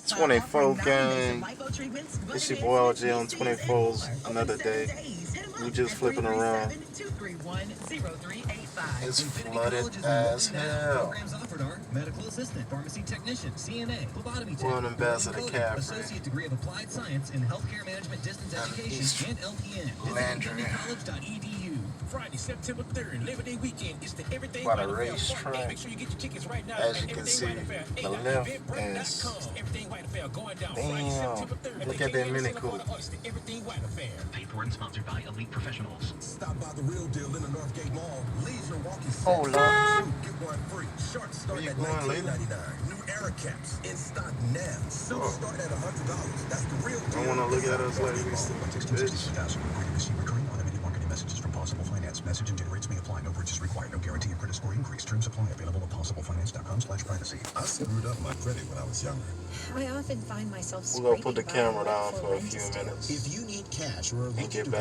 24 gang. It's your boy LG on 24's another day. We just flipping around. It's flooded as hell. Medical assistant, pharmacy technician, CNA, phlebotomy tech, One Ambassador Caffrey. associate degree of applied science in healthcare management, distance education, and LPN. Landry. College.edu. Friday, September 3rd, Labor Day weekend. It's the Everything What a White Affair. racetrack. Hey, make sure you get your tickets right now. As you can see, the left is. Damn. Look at that Mini Cooper. Paid for and sponsored by Elite Professionals. Stop by the Real Deal in the Northgate Mall. Leisure walking set. Hold on. Get one free. Shorts start Where you at going, $19.99. New era caps in stock now. Suits start at $100. That's the Real Deal. I want to look at us like we still bitch. Recurring automated marketing messages from Possible Finance. Message and data rates may apply. No purchase required. No guarantee of credit score increase. Terms apply. Available at possiblefinance.com/privacy. I screwed up my credit when I was younger. I often find myself We're going to put the scraping by camera down for for a rent few estate. minutes If you need cash or are and looking get to back.